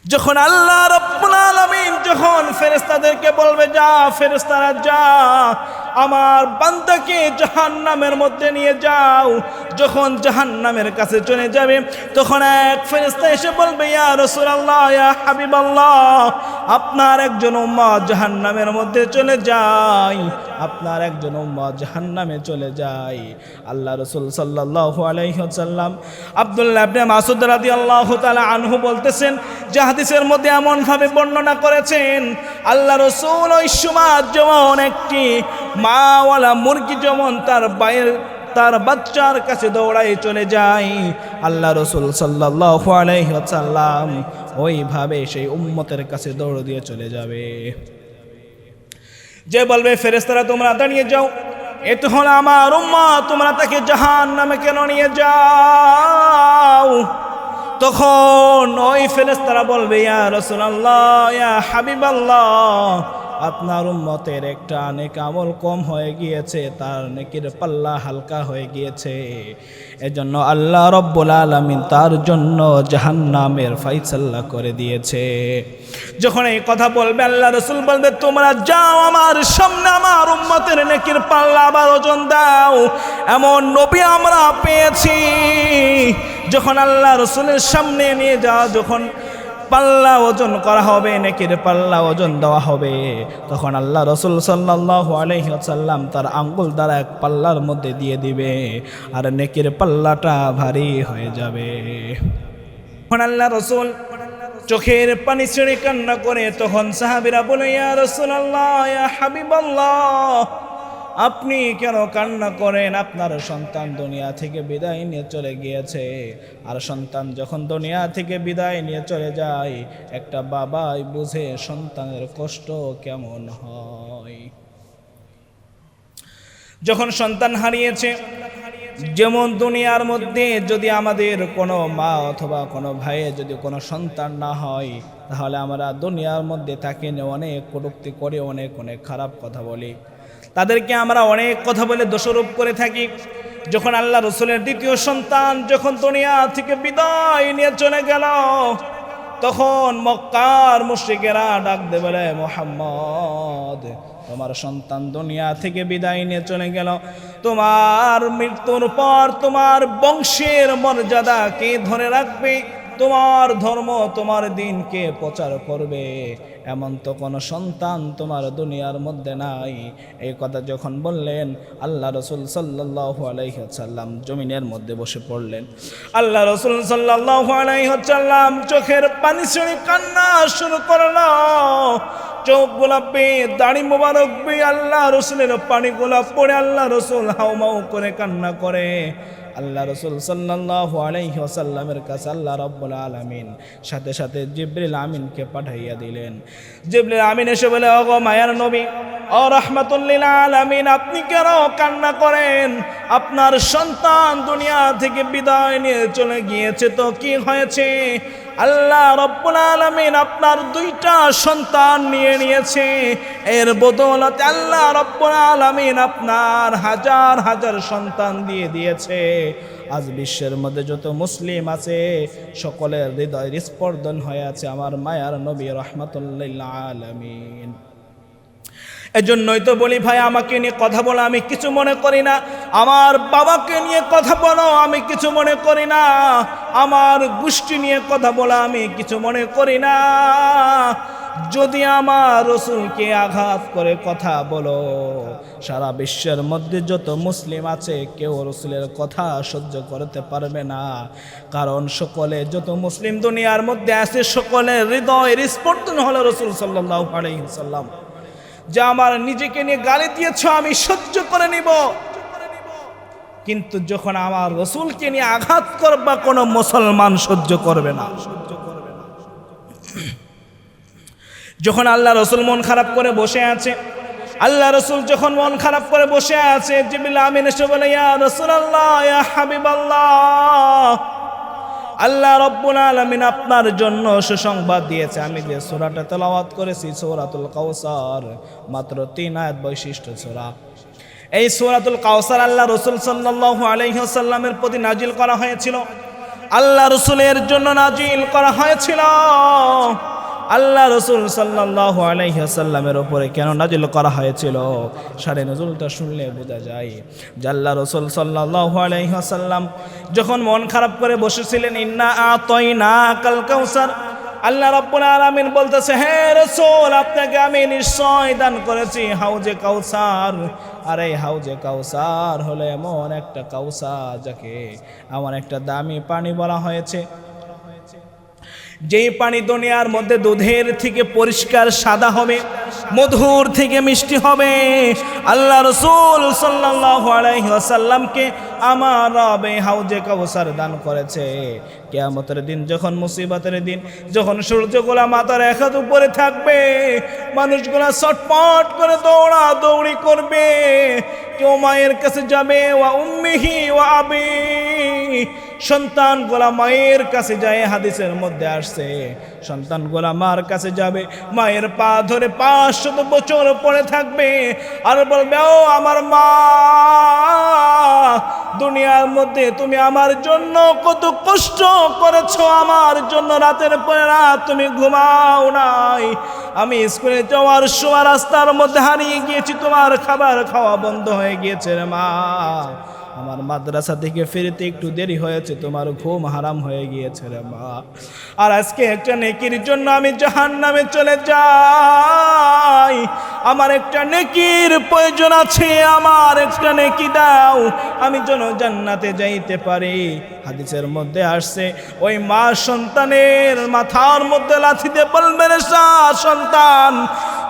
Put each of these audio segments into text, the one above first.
যখন আল্লাহ রাব্বুল আলামিন যখন ফেরেশতাদেরকে বলবে, যা ফেরেশতারা যা আমার বান্দাকে জাহান্নামের মধ্যে নিয়ে যাও, যখন জাহান্নামের কাছে চলে যাবে তখন এক ফেরেশতা এসে বলবে, ইয়া রাসূলুল্লাহ, ইয়া হাবিবাল্লাহ, আপনার একজন উম্মত জাহান্নামের মধ্যে চলে যায়, আপনার একজন উম্মত জাহান্নামে চলে যায়। আল্লাহ রাসূল সাল্লাল্লাহু আলাইহি ওয়াসাল্লাম আব্দুল্লাহ ইবনে মাসউদ রাদিয়াল্লাহু তাআলা আনহু বলতেছেন যে হাদিসের মধ্যে এমন ভাবে বর্ণনা করেছেন, আল্লাহ রাসূল ওই সময় যেমন একটি মাওয়ালা মুরগি যেমন তার বাচ্চার কাছে দৌড়াই চলে যায়, আল্লাহ রাসূল সাল্লাল্লাহু আলাইহি ওয়াসাল্লাম ওইভাবে সেই উম্মতের কাছে দৌড় দিয়ে চলে যাবে। যে বলবে, ফেরেশতারা তোমরা দাঁড়িয়ে যাও, এ তো হলো আমার উম্মত, তোমরা তাকে জাহান্নামে কেন নিয়ে যাও? তখন ওই ফেরেশতারা বলবে, ইয়া রাসূলুল্লাহ, ইয়া হাবিবাল্লাহ, আপনার উম্মতের একটা নেক আমল কম হয়ে গিয়েছে, তার নেকির পাল্লা হালকা হয়ে গিয়েছে, এজন্য আল্লাহ রাব্বুল আলামিন তার জন্য জাহান্নামের ফয়সালা করে দিয়েছে। যখন এই কথা বলবে, আল্লাহ রাসূল বলবে, তোমরা যাও আমার সামনে আমার উম্মতের নেকির পাল্লা আবার ওজন দাও। এমন নবী আমরা পেয়েছি, যখন আল্লাহ রাসূলের সামনে নিয়ে যাও, যখন পাল্লা ওজন করা হবে, নেকির পাল্লা ওজন দেওয়া হবে, তখন আল্লাহ রাসূল সাল্লাল্লাহু আলাইহি ওয়াসাল্লাম তার আঙ্গুল দ্বারা এক পাল্লার মধ্যে দিয়ে দিবে, আর নেকির পাল্লাটা ভারী হয়ে যাবে। তখন আল্লাহ রাসূল চোখের পানি ছেড়ে কান্না করে, তখন সাহাবীরা বলে, ইয়া রাসূলুল্লাহ, ইয়া হাবিবাল্লাহ, আপনি কেন কান্না করেন? আপনার সন্তান দুনিয়া থেকে বিদায় নিয়ে চলে গিয়েছে, আর সন্তান যখন দুনিয়া থেকে বিদায় নিয়ে চলে যায়, একটা বাবাই বুঝে সন্তানের কষ্ট কেমন হয়। যখন সন্তান হারিয়েছে, যেমন দুনিয়ার মধ্যে যদি আমাদের কোনো মা অথবা কোনো ভাইয়ের যদি কোনো সন্তান না হয়, তাহলে আমরা দুনিয়ার মধ্যে তাকে নিয়ে অনেক কটূক্তি করে, অনেক খারাপ কথা বলি, তাদেরকে আমরা অনেক কথা বলে দোষারোপ করে থাকি। যখন আল্লাহ রাসূলের দ্বিতীয় সন্তান যখন দুনিয়া থেকে বিদায় নিয়ে চলে গেল, তখন মক্কার মুশরিকেরা ডাক দিয়ে বলে, মুহাম্মদ, তোমার সন্তান দুনিয়া থেকে বিদায় নিয়ে চলে গেল, তোমার মৃত্যুর পর তোমার বংশের মর্যাদা কে ধরে রাখবে? তোমার ধর্ম তোমার দিনকে প্রচার করবে? এমন তো কোনো সন্তান তোমার দুনিয়ার মধ্যে নাই। এই কথা যখন বললেন, আল্লাহ রাসূল সাল্লাল্লাহু আলাইহি ওয়াসাল্লাম জমিনের মধ্যে বসে পড়লেন। আল্লাহ রাসূল সাল্লাল্লাহু আলাইহি ওয়াসাল্লাম চোখের পানি ছেড়ে কান্না শুরু করল। চোখ গোলাপে, দাড়ি মোবারক বে, আল্লাহ রাসূলের পানি গোলাপ পড়ে আল্লাহ রাসূল হাউমাউ করে কান্না করে। আল্লাহ রাসূল সাল্লাল্লাহু আলাইহি ওয়াসাল্লামের কাছে আল্লাহ রাব্বুল আলামিন সাথে সাথে জিবরিল আমিনকে পাঠাইয়া দিলেন। জিবরিল আমিন এসে বলে, ওগো মায়ার নবী, ও রাহমাতুল লিল আলামিন, আপনি কেন কান্না করেন? আপনার সন্তান দুনিয়া থেকে বিদায় নিয়ে চলে গিয়েছে, তো কি হয়েছে? আল্লাহ রাব্বুল আলামিন আপনার দুইটা সন্তান নিয়ে নিয়েছে, এর বদৌলতে আল্লাহ রাব্বুল আলামিন আপনার হাজার হাজার সন্তান দিয়ে দিয়েছে। আজ বিশ্বের মধ্যে যত মুসলিম আছে সকলের হৃদয় স্পর্ধন হয়ে আছে আমার মায়ার নবী রাহমাতুল লিল আলামিন। এজন্যই তো বলি, ভাই, আমাকে নিয়ে কথা বলো আমি কিছু মনে করি না, আমার বাবাকে নিয়ে কথা বলো আমি কিছু মনে করি না, আমার গোষ্ঠী নিয়ে কথা বলো আমি কিছু মনে করি না। যদি আমার রাসূলকে আঘাত করে কথা বলো, সারা বিশ্বের মধ্যে যত মুসলিম আছে কেউ রাসূলের কথা সহ্য করতে পারবে না, কারণ সকলে যত মুসলিম দুনিয়ার মধ্যে আছে সকলের হৃদয়ের স্পর্ধন হলো রাসূল সাল্লাল্লাহু আলাইহি ওয়াসাল্লাম। যে আমার নিজেকে নিয়ে গালি দিয়েছ আমি সহ্য করে নিব, কিন্তু যখন আমার রাসূলকে নিয়ে আঘাত করবা কোনো মুসলমান সহ্য করবে না। যখন আল্লাহ রাসূল মন খারাপ করে বসে আছে, আল্লাহ রাসূল যখন মন খারাপ করে বসে আছে, জিবরিল আমিন এসে বলে, ইয়া রাসূলুল্লাহ, ইয়া হাবিবাল্লাহ, আল্লাহ রাব্বুল আলামিন আপনার জন্য সুসংবাদ দিয়েছে। আমি যে সূরাটা তেলাওয়াত করেছি সূরাতুল কাউসার, মাত্র 3 আয়াত বৈশিষ্ট্য সূরা। এই সূরাতুল কাউসার আল্লাহ রাসূল সাল্লাল্লাহু আলাইহি ওয়াসাল্লামের প্রতি নাজিল করা হয়েছিল, আল্লাহ রাসূলের জন্য নাজিল করা হয়েছিল। আল্লাহ রসুল সাল্লাল্লাহু আলাইহি ওয়াসাল্লামের উপরে কেন নাজিল করা হয়েছিল, শানে নুজুলটা শুনলে বোঝা যায় যে আল্লাহ রসুল সাল্লাল্লাহু আলাইহি ওয়াসাল্লাম যখন মন খারাপ করে বসেছিলেন, ইন্না আতাইনাকাল কাউসার, আল্লাহ রাব্বুল আলামিন বলতেছে, হে রাসূল আপনাকে আমি নিশ্চয় দান করেছি হাউজে কাউসার। আর এই হাউজে কাউসার হলো এমন একটা কাউসার যাকে এমন একটা দামি পানি বলা হয়েছে, যেই পানি দুনিয়ার মধ্যে দুধের থেকে পরিষ্কার সাদা হবে, মধুর থেকে মিষ্টি হবে। আল্লাহ রাসূল সাল্লাল্লাহু আলাইহি ওয়াসাল্লামকে আমার রব এই হাউজে কাউসার দান করেছে। কিয়ামতের দিন যখন মুসিবতের দিন, যখন সূর্যগুলা মাথার এক হাত উপরে থাকবে, মানুষগুলা ছটপট করে দৌড়া দৌড়ি করবে, কেউ মায়ের কাছে যাবে, ওয়া উম্মিহি ওয়া আবি, সন্তানগুলা মায়ের কাছে যায়, হাদিসের মধ্যে আসছে সন্তানগুলা মার কাছে যাবে, মায়ের পা ধরে 500 বছর পরে থাকবে আর বলবে, ও আমার মা, দুনিয়ার মধ্যে তুমি আমার জন্য কত কষ্ট করেছো, আমার জন্য রাতের পর রাত তুমি ঘুমাও নাই, আমি স্কুলে যাওয়ার সময় রাস্তার মধ্যে হারিয়ে গিয়েছি, তোমার খাবার খাওয়া বন্ধ হয়ে গিয়েছে রে মা, আমার মাদ্রাসা থেকে ফিরতে একটু দেরি হয়েছে, তোমার ঘুম হারাম হয়ে গিয়েছে রে মা, আর আজকে একটা নেকির জন্য আমি জাহান্নামে চলে যাই, আমার একটা নেকির প্রয়োজন আছে, আমার একটা নেকি দাও, আমি যেন জান্নাতে যাইতে পারি। হাদিসের মধ্যে আসছে, ওই মা সন্তানের মাথার মধ্যে লাথি দিয়ে বলবে, রে সন্তান,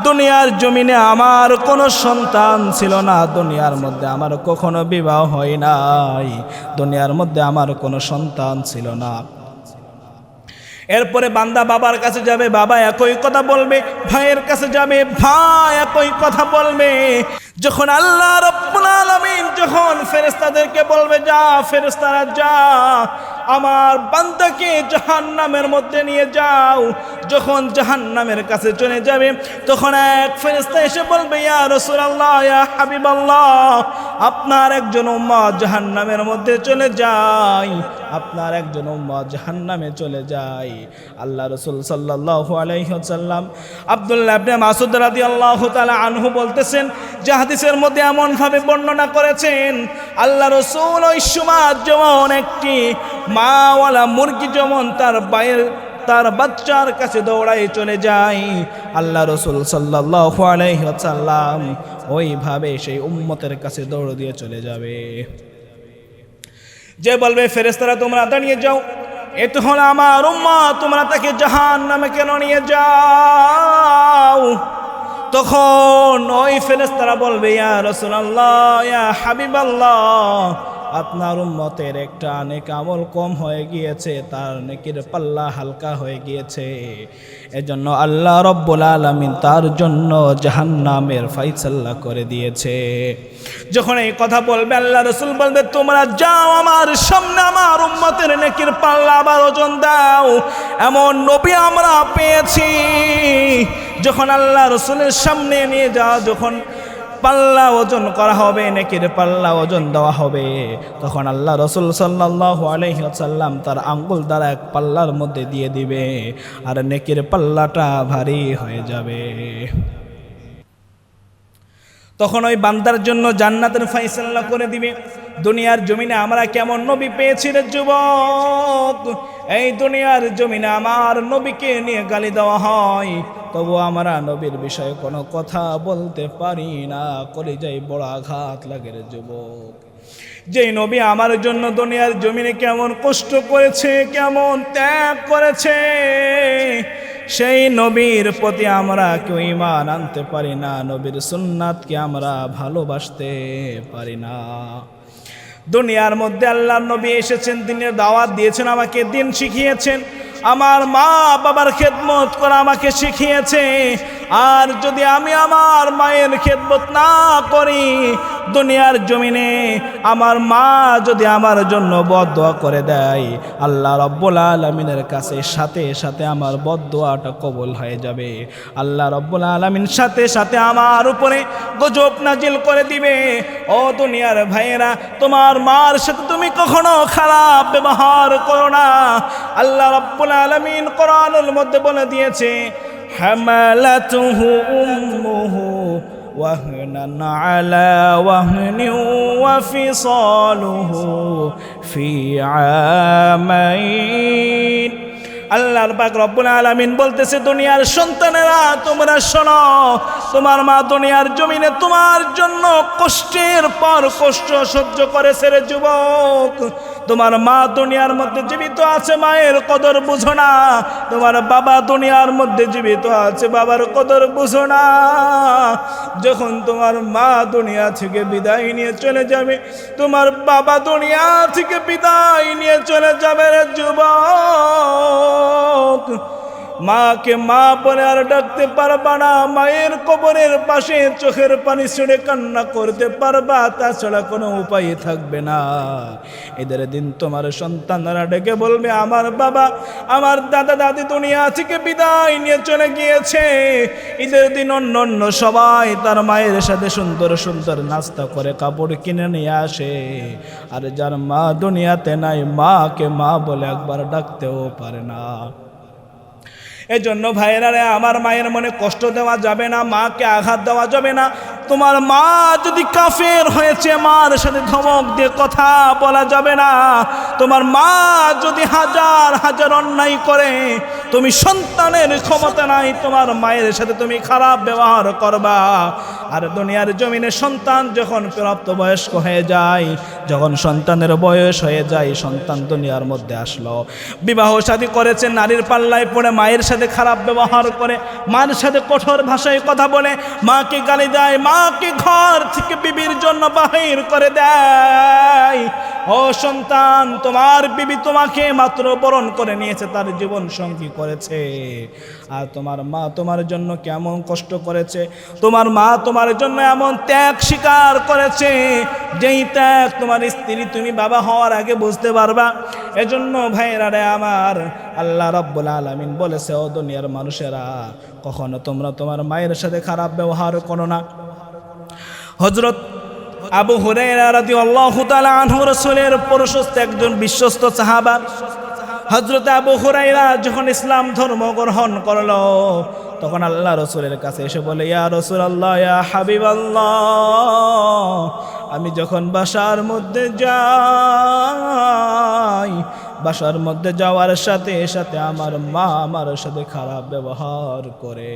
দুনিয়ার জমিনে আমার কোনো সন্তান ছিল না, দুনিয়ার মধ্যে আমার কখনো বিবাহ হয় নাই, দুনিয়ার মধ্যে আমার কোনো সন্তান ছিল না। এরপরে বান্দা বাবার কাছে যাবে, বাবা একই কথা বলবে, ভাইয়ের কাছে যাবে, ভাই একই কথা বলবে। যখন আল্লাহ রাব্বুল আলামিন যখন ফেরেশতাদেরকে বলবে, যা ফেরেশতারা যা, আমার বান্দাকে জাহান্নামের মধ্যে নিয়ে যাও, যখন জাহান্নামের কাছে চলে যাবে, তখন এক ফেরেশতা এসে বলবে, ইয়া রাসূলুল্লাহ, ইয়া হাবিবাল্লাহ, আপনার একজন উম্মত জাহান্নামের মধ্যে চলে যায়, আপনার একজন উম্মত জাহান্নামে চলে যায়। আল্লাহ রাসূল সাল্লাল্লাহু আলাইহি ওয়াসাল্লাম আব্দুল্লাহ ইবনে মাসউদ রাদিয়াল্লাহু তাআলা আনহু বলতেছেন, যে হাদিসের মধ্যে এমন ভাবে বর্ণনা করেছেন, আল্লাহ রাসূল ওই সময় যেমন একটি মাওয়ালা মুরগি যেমন তার বাচ্চার কাছে দৌড়াই চলে যায়, আল্লাহ রাসূল সাল্লাল্লাহু আলাইহি ওয়াসাল্লাম ওইভাবে সেই উম্মতের কাছে দৌড় দিয়ে চলে যাবে। যে বলবে, ফেরেশতারা তোমরা দাঁড়িয়ে যাও, এ তো হলো আমার উম্মত, তোমরা তাকে জাহান্নামে কেন নিয়ে যাও? তখন ওই ফেরেশতারা বলবে, ইয়া রাসূলুল্লাহ, ইয়া হাবিবাল্লাহ, আপনার উম্মতের একটা নেক আমল কম হয়ে গিয়েছে, তার নেকির পাল্লা হালকা হয়ে গিয়েছে, এজন্য আল্লাহ রাব্বুল আলামিন তার জন্য জাহান্নামের ফয়সালা করে দিয়েছে। যখন এই কথা বলবে, আল্লাহ রাসূল বলবে, তোমরা যাও আমার সামনে আমার উম্মতের নেকির পাল্লা আবার ওজন দাও। এমন নবী আমরা পেয়েছি, যখন আল্লাহ রাসূলের সামনে নিয়ে যাও, যখন পাল্লা ওজন করা হবে, নেকির পাল্লা ওজন দেওয়া হবে, তখন আল্লাহ রাসূল সাল্লাল্লাহু আলাইহি ওয়াসাল্লাম তার আঙ্গুল দ্বারা এক পাল্লার মধ্যে দিয়ে দিবে, আর নেকির পাল্লাটা ভারী হয়ে যাবে। তখন ওই বান্দার জন্য জান্নাতের ফয়সালা করে দিবে। দুনিয়ার জমিনে আমরা কেমন নবী পেয়েছি রে যুবক, এই দুনিয়ার জমিনে আমার নবীকে নিয়ে গালি দেওয়া হয়, তবু আমরা নবীর বিষয়ে কোনো কথা বলতে পারি না, কলিজায় বড় আঘাত লাগে রে যুবক। যেই নবী আমার জন্য দুনিয়ার জমিনে কেমন কষ্ট করেছে, কেমন ত্যাগ করেছে, সেই নবীর প্রতি আমরা কেউ ঈমান আনতে পারি না, নবীর সুন্নাতকে আমরা ভালোবাসতে পারি না। দুনিয়ার মধ্যে আল্লাহর নবী এসেছেন, দিনের দাওয়াত দিয়েছেন, আমাকে দিন শিখিয়েছেন, আমার মা বাবার খেদমত করা আমাকে শিখিয়েছে। আর যদি আমি আমার মায়ের খেদমত না করি, দুনিয়ার জমিনে আমার মা যদি আমার জন্য বদদোয়া করে দেয়, আল্লাহ রাব্বুল আলামিনের কাছে সাথে সাথে আমার বদদোয়াটা কবুল হয়ে যাবে। আল্লাহ রাব্বুল আলামিন সাথে সাথে আমার উপরে গজব নাজিল করে দিবে। ও দুনিয়ার ভাইয়েরা, তোমার মার সাথে তুমি কখনো খারাপ ব্যবহার করো না। আল্লাহ রাব্বুল আলামিন কোরআনের মধ্যে বলে দিয়েছে, হামালাতুহু উম্মুহু ওয়াহনান আলা ওয়াহনিন ওয়া ফিসালুহু ফি আমাইন। আল্লাহর পাক রব্বুল আলামিন বলতেছে, দুনিয়ার সন্তানেরা তোমরা শোনো, তোমার মা দুনিয়ার জমিনে তোমার জন্য কষ্টের পর কষ্ট সহ্য করেছে রে যুবক। তোমার মা দুনিয়ার মধ্যে জীবিত আছে, মায়ের কদর বুঝো না। তোমার বাবা দুনিয়ার মধ্যে জীবিত আছে, বাবার কদর বুঝো না। যখন তোমার মা দুনিয়া থেকে বিদায় নিয়ে চলে যাবে, তোমার বাবা দুনিয়া থেকে বিদায় নিয়ে চলে যাবে রে যুবক। মাকে মা বলে আর ডাকতে পারবা না, মায়ের কবরের পাশে চোখের পানি ছেড়ে কান্না করতে পারবা, তাছাড়া কোনো উপায় থাকবে না। এদের দিন তোমার সন্তানরা ডেকে বলবে, আমার বাবা আমার দাদা দাদি দুনিয়া থেকে বিদায় নিয়ে চলে গিয়েছে। ঈদের দিন অন্য অন্য সবাই তার মায়ের সাথে সুন্দর সুন্দর নাস্তা করে কাপড় কিনে নিয়ে আসে, আর যার মা দুনিয়াতে নাই, মাকে মা বলে একবার ডাকতেও পারে না। এজন্য ভাইয়েরা, আমার মায়ের মনে কষ্ট দেওয়া যাবে না, মাকে আঘাত দেওয়া যাবে না। তোমার মা যদি কাফের হয়েছে, মার সাথে ধমক দিয়ে কথা বলা যাবে না। তোমার মা যদি হাজার হাজার অন্যায় করে, তুমি সন্তানের ক্ষমতা নাই তোমার মায়ের সাথে তুমি খারাপ ব্যবহার করবা। আর দুনিয়ার জমিনে সন্তান যখন প্রাপ্তবয়স্ক হয়ে যায়, যখন সন্তানের বয়স হয়ে যায়, সন্তান দুনিয়ার মধ্যে আসলো, বিবাহ শাদী করেছে, নারীর পাল্লায় পড়ে মায়ের সাথে খারাপ ব্যবহার করে, মার সাথে কঠোর ভাষায় কথা বলে, মাকে গালি দেয়, মাকে ঘর থেকে বিবির জন্য বাহির করে দেয়। ও সন্তান, তোমার বিবি তোমাকে মাত্র বরণ করে নিয়েছে, তার জীবন সঙ্গী করেছে, আর তোমার মা তোমার জন্য কেমন কষ্ট করেছে, তোমার মা তোমার জন্য এমন ত্যাগ স্বীকার করেছে, যেই ত্যাগ তোমার স্ত্রী তুমি বাবা হওয়ার আগে বুঝতে পারবা। এজন্য ভাইরা রে আমার, আল্লাহ রাব্বুল আলামিন বলেছে, ও দুনিয়ার মানুষেরা, কখনো তোমরা তোমার মায়ের সাথে খারাপ ব্যবহার করো না। হযরত আবু হুরায়রা রাদিয়াল্লাহু তাআলা আনহু, রাসূলের প্রশস্ত একজন বিশ্বস্ত সাহাবা। হযরত আবু হুরায়রা যখন ইসলাম ধর্ম গ্রহণ করলো, তখন আল্লাহ রাসূলের কাছে এসে বলে, ইয়া রাসূলুল্লাহ, ইয়া হাবিবাল্লাহ, আমি যখন বাসার মধ্যে যাই, বাসার মধ্যে যাওয়ার সাথে সাথে আমার মা আমার সাথে খারাপ ব্যবহার করে।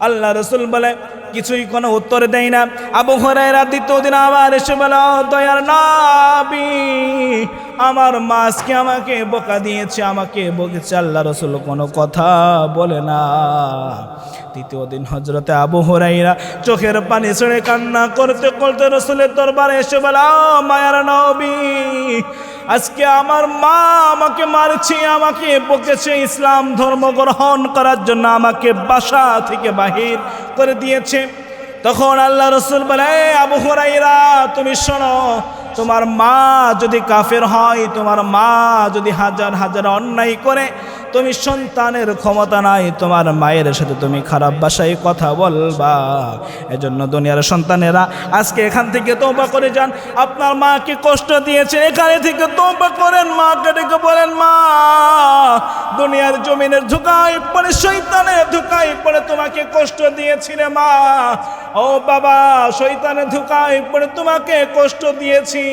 আল্লাহ রাসূল বলে, কিছুই কোনো উত্তর দেয় না। আবু হুরায়রা দ্বিতীয় দিন আবার এসে বলে, দয়ার নবী, আমার মা আজকে আমাকে বকা দিয়েছে, আমাকে বকেছে। আল্লাহ রাসূল কোনো কথা বলে না। তৃতীয় দিন হযরতে আবু হুরায়রা চোখের পানি ছেড়ে কান্না করতে করতে রাসূলের দরবারে এসে বলে, মায়ার নবী, আজকে আমার মা আমাকে মারছে, আমাকে বকেছে, ইসলাম ধর্ম গ্রহণ করার জন্য আমাকে বাসা থেকে বাহির করে দিয়েছে। তখন আল্লাহ রাসূল বলে, আবু হুরায়রা, তুমি শোনো, তোমার মা যদি কাফের হয়, তোমার মা যদি হাজার হাজার অন্যায় করে, তুমি সন্তানের ক্ষমতা নাই তোমার মায়ের সাথে তুমি খারাপ ভাষায় কথা বলবা। এজন্য দুনিয়ার সন্তানেরা আজকে এখান থেকে তওবা করে যান। আপনার মাকে কষ্ট দিয়েছে, এখানে থেকে তওবা করেন, মাকে ডেকে বলেন, মা, দুনিয়ার জমিনের ধোঁকায় পড়ে, শয়তানের ধোঁকায় পড়ে তোমাকে কষ্ট দিয়েছি রে মা। ও বাবা, শয়তানের ধোঁকায় পড়ে তোমাকে কষ্ট দিয়েছি।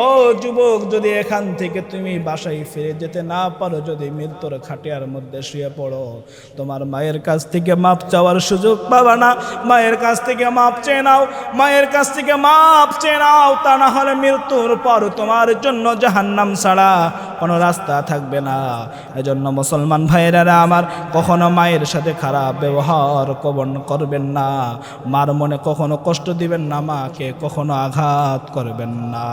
ও যুবক, যদি এখান থেকে তুমি বাসায় ফিরে যেতে না পারো, যদি মৃত্যুর খাটিয়ার মধ্যে শুয়ে পড়ো, তোমার মায়ের কাছ থেকে মাপ চাওয়ার সুযোগ পাবা না। মায়ের কাছ থেকে মাপ চেয়ে নাও, মায়ের কাছ থেকে মাপ চেয়ে নাও, তা না হলে মৃত্যুর পর তোমার জন্য জাহান্নাম ছাড়া কোনো রাস্তা থাকবে না। এজন্য মুসলমান ভাইয়েরা আমার, কখনো মায়ের সাথে খারাপ ব্যবহার করবেন না, মার মনে কখনো কষ্ট দিবেন না, মাকে কখনো আঘাত করবেন না।